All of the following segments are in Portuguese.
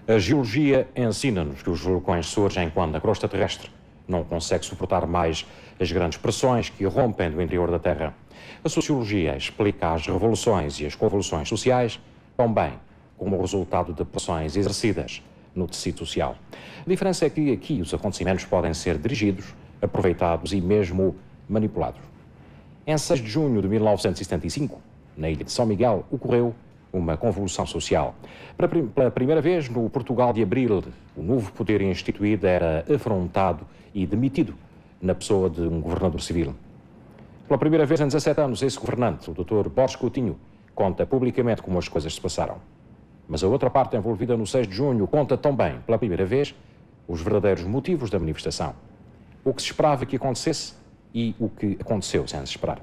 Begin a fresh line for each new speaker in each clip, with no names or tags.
A geologia ensina-nos que os vulcões surgem quando a crosta terrestre não consegue suportar mais as grandes pressões que irrompem do interior da Terra. A sociologia explica as revoluções e as convulsões sociais tão bem como o resultado de pressões exercidas no tecido social. A diferença é que aqui os acontecimentos podem ser dirigidos, aproveitados e mesmo manipulados. Em 6 de junho de 1975, na ilha de São Miguel, ocorreu uma convulsão social. Pela primeira vez no Portugal de Abril, o novo poder instituído era afrontado e demitido na pessoa de um governador civil. Pela primeira vez em 17 anos, esse governante, o Dr. Borges Coutinho, conta publicamente como as coisas se passaram. Mas a outra parte envolvida no 6 de junho conta também, pela primeira vez, os verdadeiros motivos da manifestação. O que se esperava que acontecesse e o que aconteceu sem se esperar.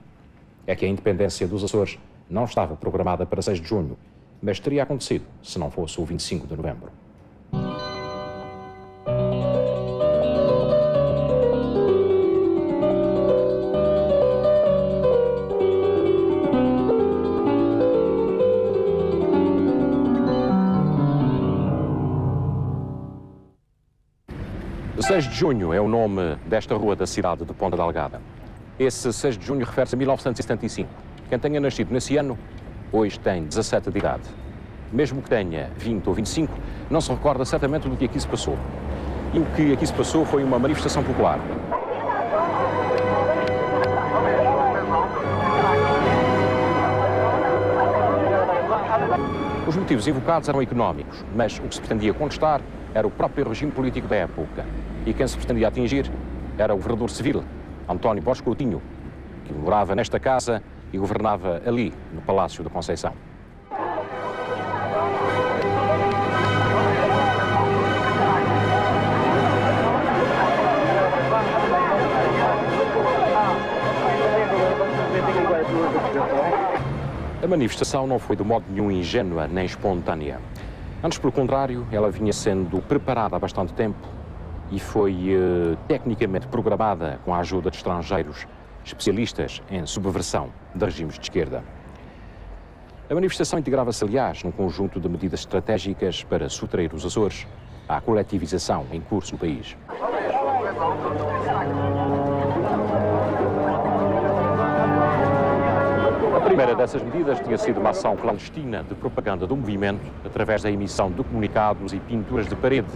É que a independência dos Açores não estava programada para 6 de junho, mas teria acontecido se não fosse o 25 de novembro. O 6 de junho é o nome desta rua da cidade de Ponta Delgada. Esse 6 de junho refere-se a 1975. Quem tenha nascido nesse ano, hoje tem 17 de idade. Mesmo que tenha 20 ou 25, não se recorda certamente do que aqui se passou. E o que aqui se passou foi uma manifestação popular. Os motivos invocados eram económicos, mas o que se pretendia contestar era o próprio regime político da época. E quem se pretendia atingir era o governador civil, António Borges Coutinho, que morava nesta casa e governava ali, no Palácio da Conceição. A manifestação não foi de modo nenhum ingênua nem espontânea. Antes, pelo contrário, ela vinha sendo preparada há bastante tempo e foi tecnicamente programada com a ajuda de estrangeiros especialistas em subversão de regimes de esquerda. A manifestação integrava-se, aliás, num conjunto de medidas estratégicas para subtrair os Açores à coletivização em curso no país. A primeira dessas medidas tinha sido uma ação clandestina de propaganda do movimento através da emissão de comunicados e pinturas de parede,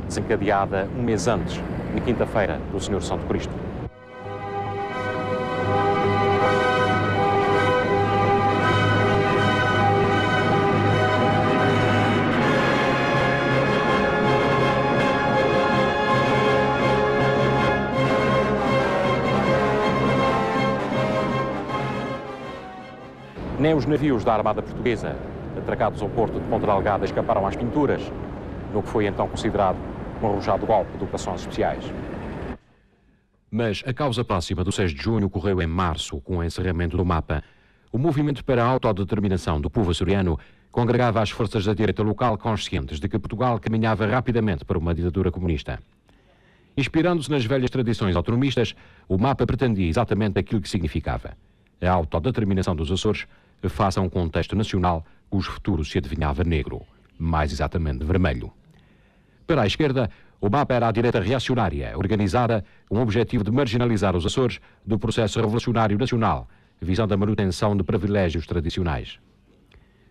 desencadeada um mês antes, na quinta-feira do Senhor Santo Cristo. Nem os navios da Armada Portuguesa, atracados ao porto de Ponta Delgada, escaparam às pinturas, no que foi então considerado um arrojado golpe de operações especiais. Mas a causa próxima do 6 de junho ocorreu em março, com o encerramento do MAPA. O movimento para a autodeterminação do povo açoriano congregava as forças da direita local conscientes de que Portugal caminhava rapidamente para uma ditadura comunista. Inspirando-se nas velhas tradições autonomistas, o MAPA pretendia exatamente aquilo que significava: a autodeterminação dos Açores face a um contexto nacional cujo futuro se adivinhava negro, mais exatamente vermelho. Para a esquerda, o MAPA era a direita reacionária, organizada com o objetivo de marginalizar os Açores do processo revolucionário nacional, visando a manutenção de privilégios tradicionais.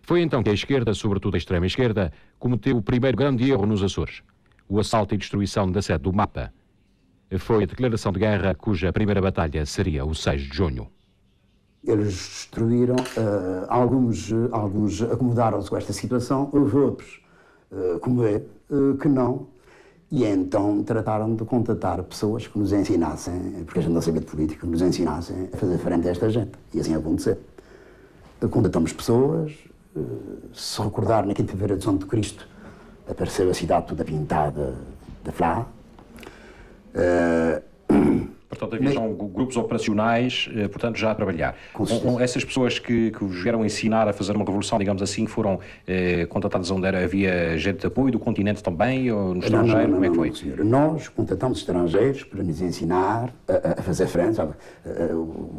Foi então que a esquerda, sobretudo a extrema-esquerda, cometeu o primeiro grande erro nos Açores: o assalto e destruição da sede do MAPA. Foi a declaração de guerra cuja primeira batalha seria o 6 de junho.
Eles destruíram, alguns acomodaram-se com esta situação, houve outros, como eu, que não, e então trataram de contatar pessoas que nos ensinassem, porque a gente não sabia de política, que nos ensinassem a fazer frente a esta gente, e assim aconteceu. Contatamos pessoas, se recordar, na quinta-feira de Santo Cristo, apareceu a cidade toda pintada de flá.
Portanto, havia são grupos operacionais, portanto, já a trabalhar. Essas pessoas que os vieram ensinar a fazer uma revolução, digamos assim, foram contatadas onde havia gente de apoio do continente também, ou no estrangeiro? Como é que foi?
Não, senhor. Nós contratamos estrangeiros para nos ensinar a fazer frente.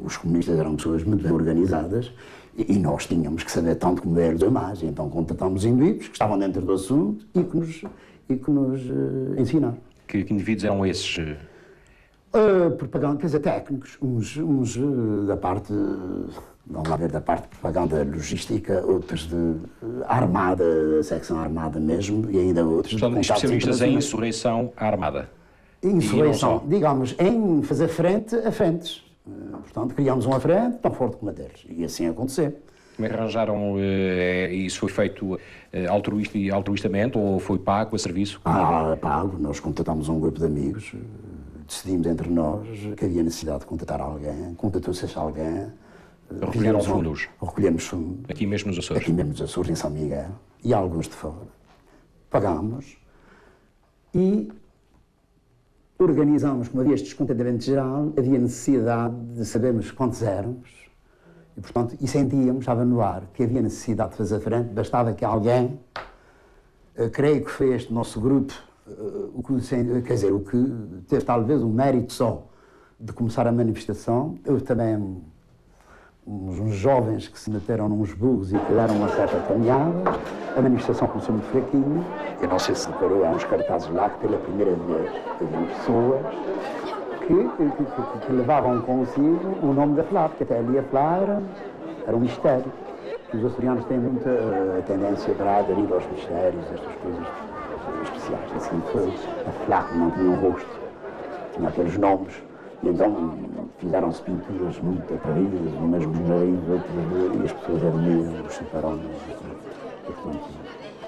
Os comunistas eram pessoas muito bem organizadas E nós tínhamos que saber tanto como eles ou mais. E então contratámos indivíduos que estavam dentro do assunto e que nos ensinaram.
Que indivíduos eram esses?
Propaganda, quer dizer, técnicos, uns da parte, vamos lá ver, da parte de propaganda logística, outros de armada, secção armada mesmo, e ainda outros de
contatos especialistas em insurreição armada.
Insurreição, digamos, em fazer frente a frentes. Portanto, criámos uma frente tão forte como a deles, e assim aconteceu.
Como é que arranjaram, isso foi feito altruistamente ou foi pago a serviço?
Pago, nós contratámos um grupo de amigos, decidimos entre nós que havia necessidade de contratar alguém, contratou-se alguém.
Recolheram fundos?
Recolhemos fundos.
Aqui mesmo nos Açores?
Aqui mesmo nos Açores, em São Miguel, e alguns de fora. Pagámos e organizámos, como havia este descontentamento geral, havia necessidade de sabermos quantos éramos e, portanto, e sentíamos, estava no ar, que havia necessidade de fazer frente, bastava que alguém, creio que foi este nosso grupo, o que teve talvez o mérito só de começar a manifestação. Houve também uns jovens que se meteram nos burros e que deram uma certa caminhada. A manifestação começou muito fraquinha. Eu não sei se reparou, há uns cartazes lá que pela primeira vez haviam pessoas que levavam consigo o nome da FLA, porque até ali a FLA era um mistério. Os açorianos têm muita tendência para aderir aos mistérios, estas coisas especiais. Assim foi. A FLA não tinha um rosto, tinha aqueles nomes. E então fizeram-se pinturas muito atraídas, umas nos narizes, outras, e as pessoas admiram os super-homens.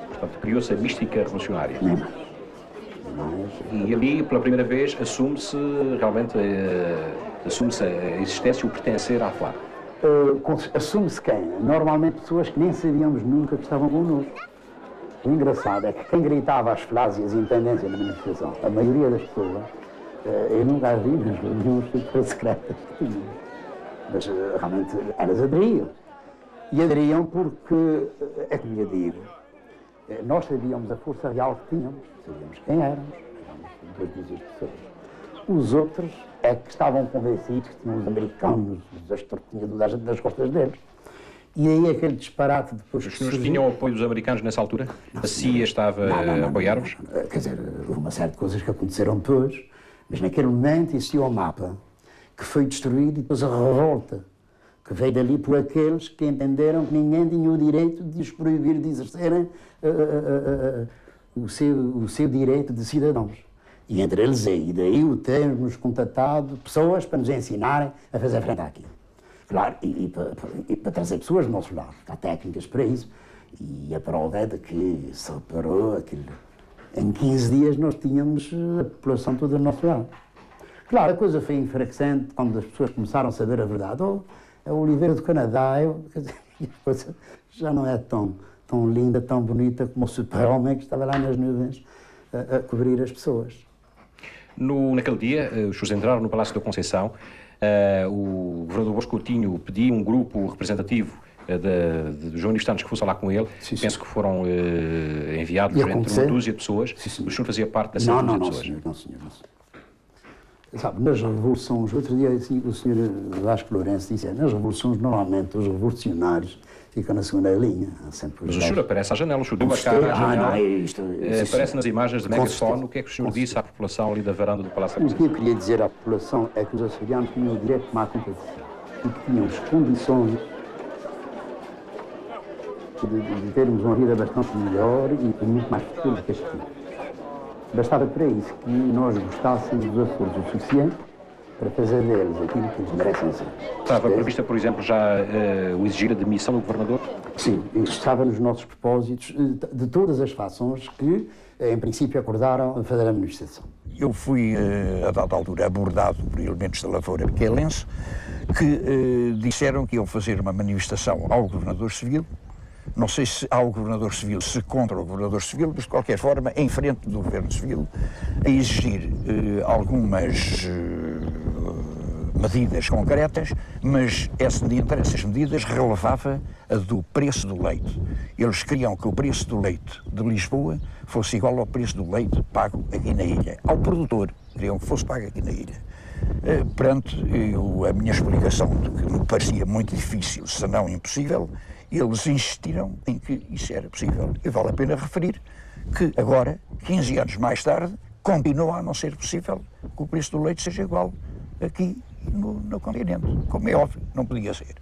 Portanto, criou-se a mística revolucionária.
Nem mais.
E ali, pela primeira vez, assume-se realmente a existência e o pertencer à FLA.
Assume-se quem? Normalmente pessoas que nem sabíamos nunca que estavam connosco. O engraçado é que quem gritava as FLAs e as intendências na manifestação, a maioria das pessoas, eu nunca as vi, mas nenhuma estrutura secreta. Mas realmente elas aderiam. E aderiam porque, é como eu digo, nós sabíamos a força real que tínhamos, sabíamos quem éramos, duas dúzias de pessoas. Os outros é que estavam convencidos que tinham os americanos, as tortinhas das costas deles. E aí aquele disparate depois...
Os senhores tinham o apoio dos americanos nessa altura? A CIA estava a apoiar-vos?
Quer dizer, houve uma série de coisas que aconteceram depois, mas naquele momento existia o mapa que foi destruído e depois a revolta que veio dali por aqueles que entenderam que ninguém tinha o direito de os proibir de exercerem o seu direito de cidadãos. E entre eles e daí o termos contatado pessoas para nos ensinarem a fazer frente àquilo. Claro, e para trazer pessoas do nosso lado, há técnicas para isso, e a prova é de que se reparou aquilo. Em 15 dias nós tínhamos a população toda do nosso lado. Claro, a coisa foi enfraquecendo quando as pessoas começaram a saber a verdade. A Oliveira do Canadá, quer dizer, a coisa já não é tão linda, tão bonita como o super-homem que estava lá nas nuvens a cobrir as pessoas.
Naquele dia, os senhores entraram no Palácio da Conceição, o governador Bosco Coutinho pediu um grupo representativo dos manifestantes que fossem lá com ele. Sim, penso sim. Que foram enviados entre uma dúzia de pessoas. Sim, o senhor fazia parte dessa dúzia de pessoas?
Não, senhor. Sabe, nas revoluções, outro dia assim, o senhor Vasco Lourenço disse, nas revoluções, normalmente, os revolucionários ficam na segunda linha.
Mas o senhor aparece à janela, o senhor deu a cara à janela, aparece nas imagens de megafone. O que é que o senhor disse à população ali da varanda do Palácio da Conceição?
O que eu queria dizer à população é que os açorianos tinham o direito de tomar conta de si e que tínhamos condições de termos uma vida bastante melhor e muito mais futuro do que este tipo. Bastava para isso que nós gostássemos dos Açores o suficiente para fazer deles aquilo que eles merecem ser.
Estava prevista, por exemplo, já o exigir a demissão do governador?
Sim, estava nos nossos propósitos de todas as fações que, em princípio, acordaram fazer a manifestação.
Eu fui, a dada altura, abordado por elementos da lavoura miquelense que disseram que iam fazer uma manifestação ao governador civil. Não sei se ao governador civil, se contra o governador civil, mas de qualquer forma, em frente do governo civil, a exigir algumas medidas concretas, mas entre essas medidas relevava a do preço do leite. Eles queriam que o preço do leite de Lisboa fosse igual ao preço do leite pago aqui na ilha. Ao produtor, queriam que fosse pago aqui na ilha. Perante a minha explicação de que me parecia muito difícil, se não impossível, eles insistiram em que isso era possível. E vale a pena referir que agora, 15 anos mais tarde, continua a não ser possível que o preço do leite seja igual aqui no continente. Como é óbvio, não podia ser.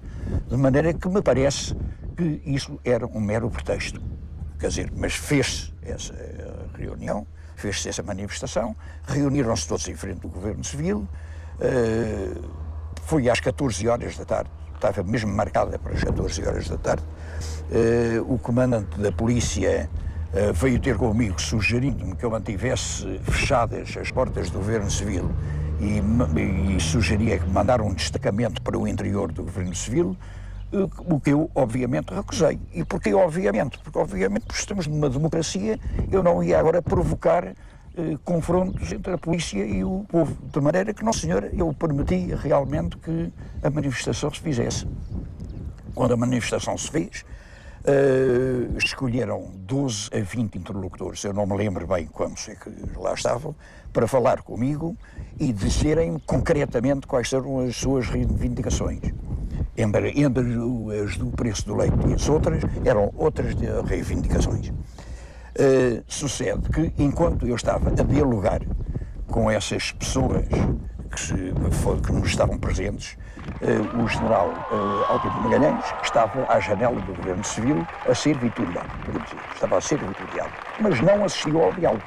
De maneira que me parece que isso era um mero pretexto. Quer dizer, mas fez-se essa reunião, fez-se essa manifestação, reuniram-se todos em frente do Governo Civil, foi às 14 horas da tarde, estava mesmo marcada para as 14 horas da tarde, o comandante da polícia veio ter comigo sugerindo-me que eu mantivesse fechadas as portas do Governo Civil e sugeria que mandar um destacamento para o interior do Governo Civil, o que eu obviamente recusei. E porquê obviamente? Porque obviamente estamos numa democracia, eu não ia agora provocar confrontos entre a polícia e o povo, de maneira que, não senhora, eu permiti realmente que a manifestação se fizesse. Quando a manifestação se fez, escolheram 12 a 20 interlocutores, eu não me lembro bem quantos é que lá estavam, para falar comigo e dizerem concretamente quais eram as suas reivindicações. Entre as do preço do leite e as outras, eram outras reivindicações. Sucede que, enquanto eu estava a dialogar com essas pessoas que nos estavam presentes, o general Altino Magalhães estava à janela do Governo Civil a ser vitoriado, estava a ser vitoriado, mas não assistiu ao diálogo.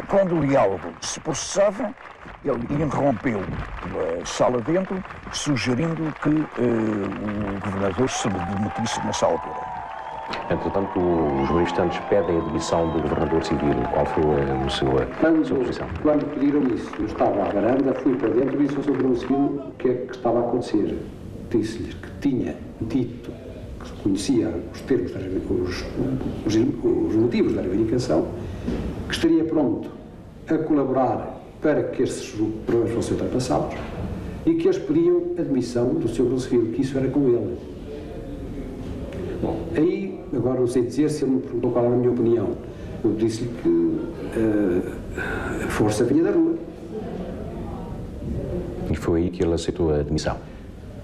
Quando o diálogo se processava, ele interrompeu a sala dentro, sugerindo que o governador se demitisse nessa altura.
Entretanto, os manifestantes pedem a demissão do governador civil. Qual foi a sua posição?
Quando pediram isso, eu estava à varanda, fui para dentro e disse ao governador civil o que é que estava a acontecer. Disse-lhes que tinha dito, que conhecia os termos, os motivos da reivindicação, que estaria pronto a colaborar para que esses problemas fossem ultrapassados e que eles pediam a demissão do seu governador civil, que isso era com ele. Bom, aí, agora não sei dizer se ele me perguntou qual era a minha opinião. Eu disse-lhe que a força vinha da rua.
E foi aí que ele aceitou a demissão?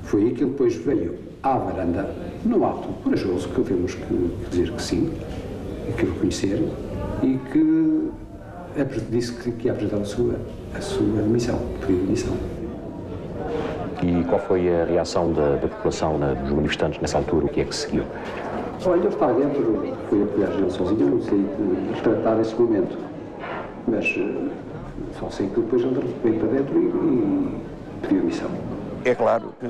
Foi aí que ele depois veio à varanda, num ato corajoso, que temos que dizer que sim, e que reconhecer, e que disse que ia apresentar a sua demissão, pedido de demissão.
E qual foi a reação da população, dos manifestantes, nessa altura? O que é que seguiu?
Olha, eu estava dentro, fui apoiar ele sozinho, não sei tratar esse momento, mas só sei que depois ele veio para dentro e pediu a missão.
É claro que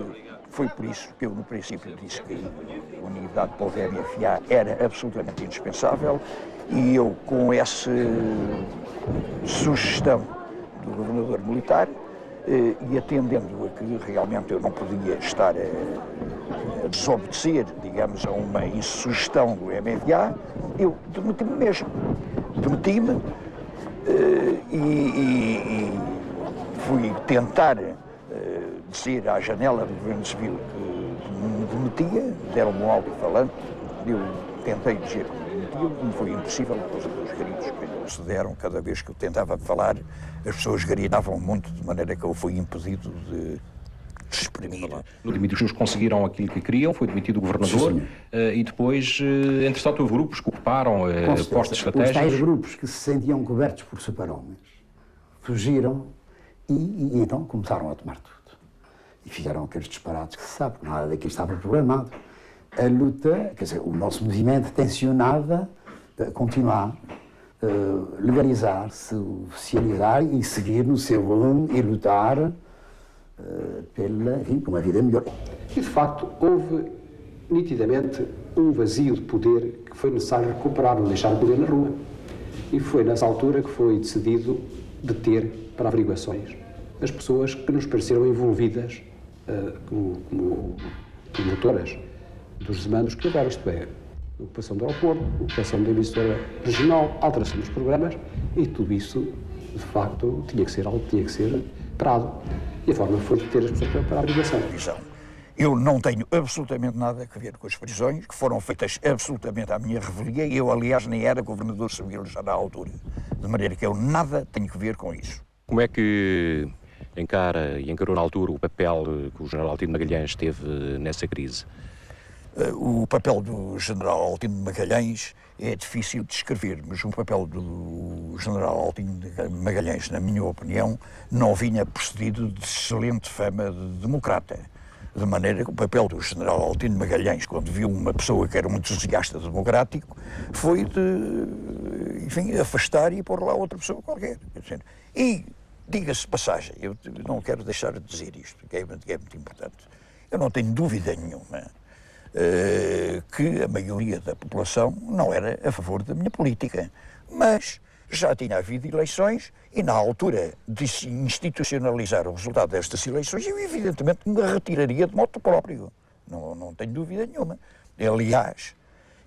foi por isso que eu, no princípio, disse que a unidade para o VMFA era absolutamente indispensável e eu, com essa sugestão do governador militar, e atendendo a que realmente eu não podia estar a desobedecer, digamos, a uma sugestão do MFA, eu demiti-me mesmo. Demiti-me e fui tentar dizer à janela do Governo Civil que me demitia, deram-me um alto-falante, eu tentei dizer que me demitia, me foi impossível por causa dos gritos que se deram cada vez que eu tentava falar. As pessoas gritavam muito, de maneira que eu fui impedido de exprimir.
No limite, os senhores conseguiram aquilo que queriam, foi demitido o governador, e depois, entretanto, houve grupos que ocuparam postos estratégicos.
Os tais grupos que se sentiam cobertos por super-homens fugiram e então começaram a tomar tudo. E fizeram aqueles disparates que se sabe, nada daquilo estava programado. A luta, quer dizer, o nosso movimento tensionava continuar, legalizar-se, oficializar e seguir no seu rumo e lutar por uma vida melhor.
E, de facto, houve nitidamente um vazio de poder que foi necessário recuperar, não deixar o poder na rua. E foi nessa altura que foi decidido deter para averiguações as pessoas que nos pareceram envolvidas como promotoras dos demandos que houveram, isto é, ocupação do aeroporto, ocupação da emissora regional, alteração dos programas, e tudo isso, de facto, tinha que ser algo que tinha que ser parado. E a forma foi de ter as pessoas para a averiguação.
Eu não tenho absolutamente nada a ver com as prisões, que foram feitas absolutamente à minha revelia, e eu, aliás, nem era governador civil já na altura. De maneira que eu nada tenho que ver com isso.
Como é que encarou na altura o papel que o general Altino Magalhães teve nessa crise?
O papel do general Altino Magalhães é difícil de descrever, mas o papel do general Altino Magalhães, na minha opinião, não vinha precedido de excelente fama de democrata. De maneira que o papel do general Altino Magalhães, quando viu uma pessoa que era um entusiasta democrático, foi de, enfim, afastar e pôr lá outra pessoa qualquer. E, diga-se de passagem, eu não quero deixar de dizer isto, que é muito importante. Eu não tenho dúvida nenhuma que a maioria da população não era a favor da minha política, mas já tinha havido eleições e na altura de se institucionalizar o resultado destas eleições eu evidentemente me retiraria de modo próprio, não tenho dúvida nenhuma. Aliás,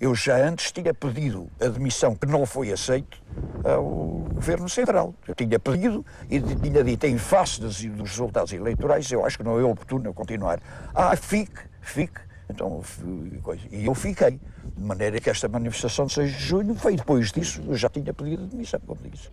eu já antes tinha pedido a demissão que não foi aceito ao Governo Central. Eu tinha pedido e tinha dito em face dos resultados eleitorais, eu acho que não é oportuno eu continuar. Fique. Então, e eu fiquei, de maneira que esta manifestação de 6 de junho veio depois disso, eu já tinha pedido admissão, como disse.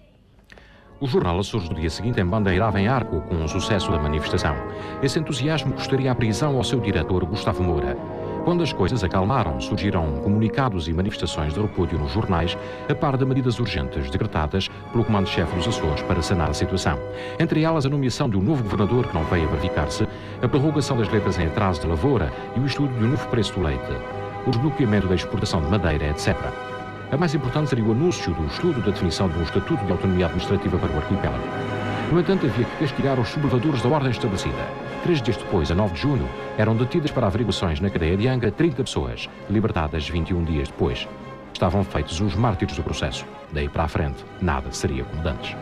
O jornal Açores do dia seguinte embandeirava em arco com o sucesso da manifestação. Esse entusiasmo custaria a prisão ao seu diretor, Gustavo Moura. Quando as coisas acalmaram, surgiram comunicados e manifestações de repúdio nos jornais, a par de medidas urgentes decretadas pelo Comando-Chefe dos Açores para sanar a situação. Entre elas, a nomeação de um novo governador que não veio a verificar-se, a prorrogação das letras em atraso de lavoura e o estudo de um novo preço do leite, o desbloqueamento da exportação de madeira, etc. A mais importante seria o anúncio do estudo da definição de um estatuto de autonomia administrativa para o arquipélago. No entanto, havia que castigar os sublevadores da ordem estabelecida. 3 dias depois, a 9 de junho, eram detidas para averiguações na cadeia de Angra 30 pessoas, libertadas 21 dias depois. Estavam feitos os mártires do processo. Daí para a frente, nada seria como dantes.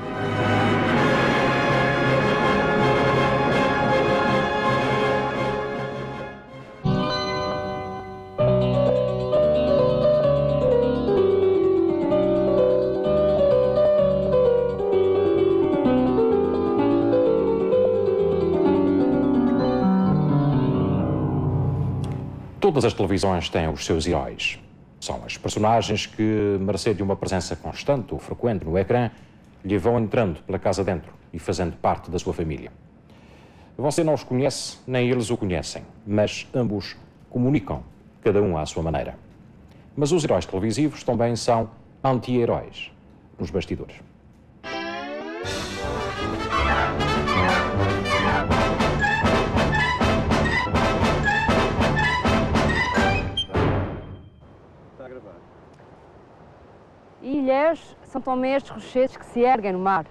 Todas as televisões têm os seus heróis. São as personagens que, mercê de uma presença constante ou frequente no ecrã, lhe vão entrando pela casa dentro e fazendo parte da sua família. Você não os conhece, nem eles o conhecem, mas ambos comunicam, cada um à sua maneira. Mas os heróis televisivos também são anti-heróis nos bastidores.
Ilhéus são também estes rochedos que se erguem no mar.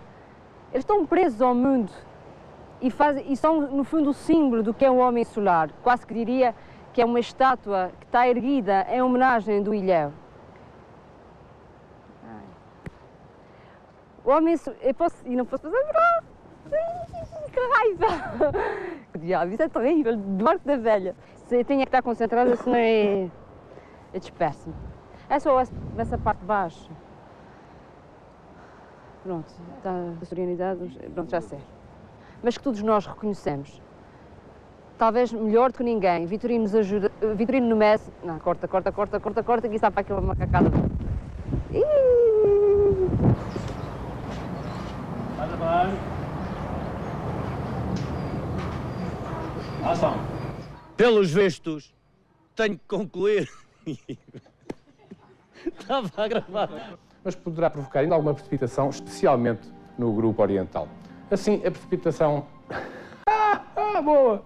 Eles estão presos ao mundo e são, no fundo, o símbolo do que é o homem solar. Quase que diria que é uma estátua que está erguida em homenagem do ilhéu. O homem solar... E não posso fazer... Que raiva! Que diabo, isso é terrível, do barco da velha. Eu tenho que estar concentrada, senão é disperso-me. É só essa parte de baixo. Pronto, está a serenidade, pronto, já sei. Mas que todos nós reconhecemos. Talvez melhor do que ninguém. Vitorino nos ajuda. Vitorino no Messi. Não, corta, que está para aquela macacada.
Ação. Pelos vistos, tenho que concluir. Estava a gravar.
Mas poderá provocar ainda alguma precipitação, especialmente no grupo oriental. Assim, a precipitação... boa!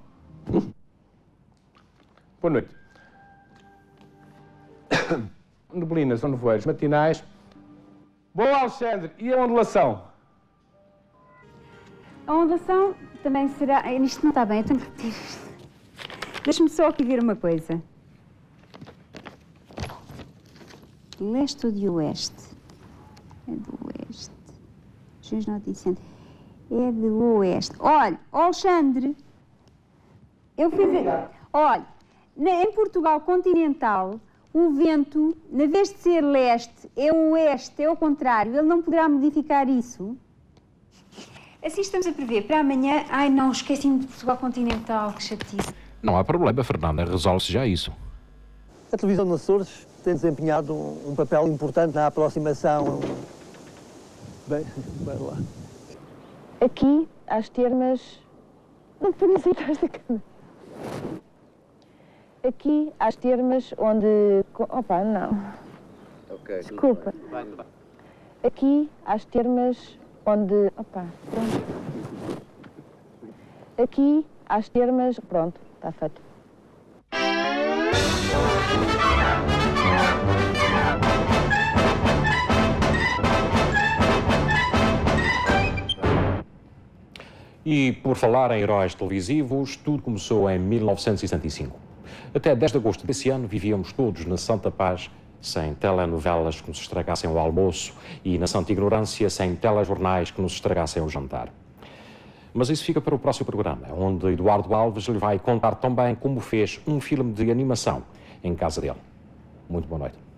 Boa noite. Neblinas ou nevoeiros matinais. Boa, Alexandre! E a ondulação?
A ondulação também será... Isto não está bem, eu tenho que repetir isto. Deixa-me só aqui ver uma coisa. Leste ou de oeste? É do oeste. Jesus noticente. É do oeste. Olha, Alexandre, eu fiz... Olha, em Portugal continental, o vento, na vez de ser leste, é o oeste, é o contrário. Ele não poderá modificar isso? Assim estamos a prever. Para amanhã... Ai, não, esqueci-me de Portugal continental, que chatice.
Não há problema, Fernanda, resolve-se já isso.
A televisão dos Açores tem desempenhado um papel importante na aproximação. Bem, vai lá.
Aqui, às termas,
Não ponhas aí atrás da câmera. Aqui, às termas onde... Opa, não.
Ok.
Desculpa. Aqui, às termas onde... Opa, pronto. Aqui, às termas... Pronto, está feito.
E por falar em heróis televisivos, tudo começou em 1965. Até 10 de agosto desse ano vivíamos todos na santa paz, sem telenovelas que nos estragassem o almoço e na santa ignorância, sem telejornais que nos estragassem o jantar. Mas isso fica para o próximo programa, onde Eduardo Alves lhe vai contar também como fez um filme de animação em casa dele. Muito boa noite.